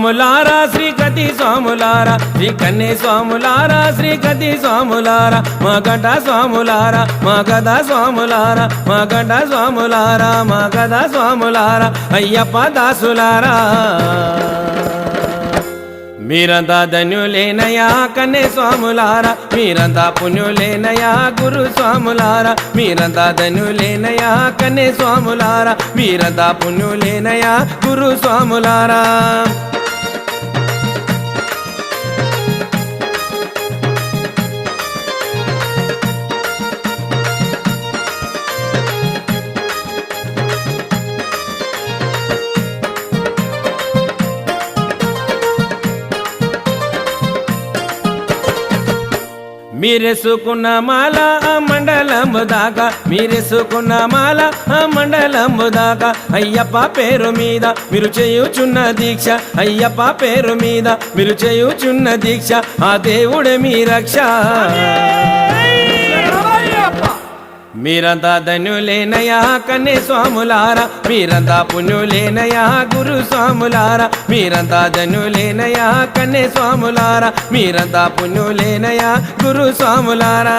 స్వాములారా శ్రీకతి స్వాములారా శ్రీ కన్నే స్వాములారా శ్రీకతి స్వాములారా మా గంట స్వాములారా మా గద స్వాములారా మా గంట స్వాములారా మా గద స్వాములారా అయ్యప్ప దాసులారా మీరంతా ధన్యులేనయా కన్నే స్వాములారా మీరంతా పుణ్యులేనయా గురు స్వాములారా మీరంతా ధన్యులేనయా కన్నే స్వాములారా మీరంతా పుణ్యులేనయా గురు స్వాములారా మీరేసుకున్న మాల ఆ మండలంబు దాకా మీరేసుకున్న మాల ఆ మండలంబు దాకా అయ్యప్ప పేరు మీద మీరు చేయుచున్న దీక్ష అయ్యప్ప పేరు మీద మీరు చేయుచున్న దీక్ష ఆ దేవుడే మీ రక్ష మీరంతా ధన్యులేనయా కన్నే స్వాములారా మీరంతా పుణ్యులేనయా గురు స్వాములారా మీరంతా ధన్యులేనయా కన్నే స్వాములారా మీరంతా పుణ్యులేనయా గురు స్వాములారా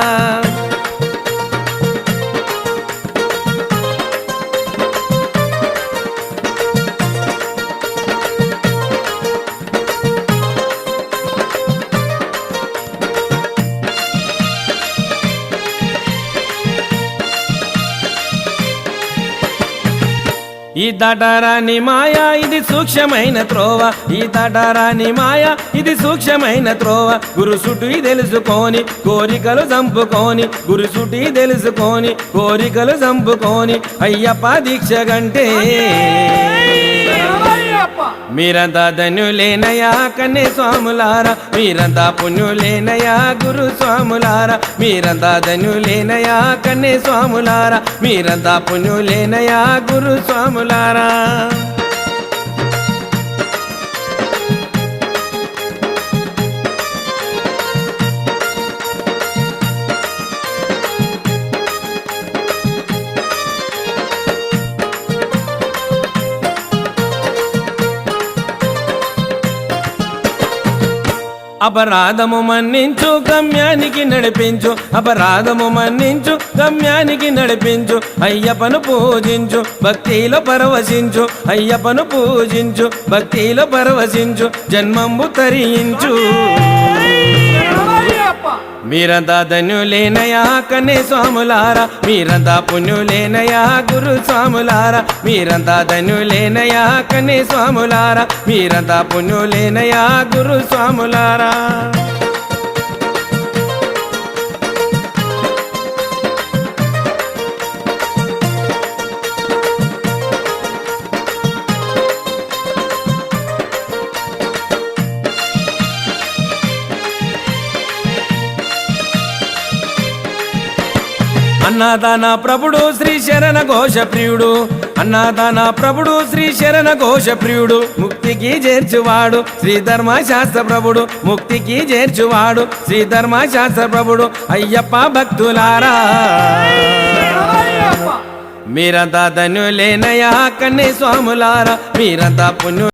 ఈ తటరాని మాయా ఇది సూక్ష్మమైన త్రోవ ఈ తటరాని మాయా ఇది సూక్ష్మమైన త్రోవ గురుసుటి తెలుసుకొని కోరికలు చంపుకొని గురుసుటి తెలుసుకొని కోరికలు చంపుకొని అయ్యప్ప దీక్ష గంటే మీరంతా ధన్యులేనయా కన్నే స్వాములారా మీరంతా పుణ్యులేనయా గురు స్వాములారా మీరంతా ధన్యులేనయా కన్నే స్వాములారా మీరంతా పుణ్యులేనయా గురు స్వాములారా అపరాధము మన్నించు గమ్యానికి నడిపించు అపరాధము మన్నించు గమ్యానికి నడిపించు అయ్యప్పను పూజించు భక్తిలో పరవశించు అయ్యప్పను పూజించు భక్తిలో పరవశించు జన్మంబు తరించు మీరంతా ధన్యులేనయా కన్నే స్వాములారా మీరంతా పుణ్యులేనయా గురు స్వాములారా మీరంతా ధన్యులేనయా కన్నే స్వాములారా మీరంతా పుణ్యులేనయా గురు స్వాములారా అన్నదాన ప్రభుడు శ్రీ శరణ ఘోష ప్రియుడు అన్నదాన ప్రభుడు శ్రీ శరణ ఘోష ప్రియుడు ముక్తికి చేర్చువాడు శ్రీ ధర్మశాస్త్ర ప్రభుడు ముక్తికి చేర్చువాడు శ్రీ ధర్మశాస్త్ర ప్రభుడు అయ్యప్ప భక్తులారా మీరంతా ధన్యులేనయా కన్నే స్వాములారా మీరంతా పుణ్యు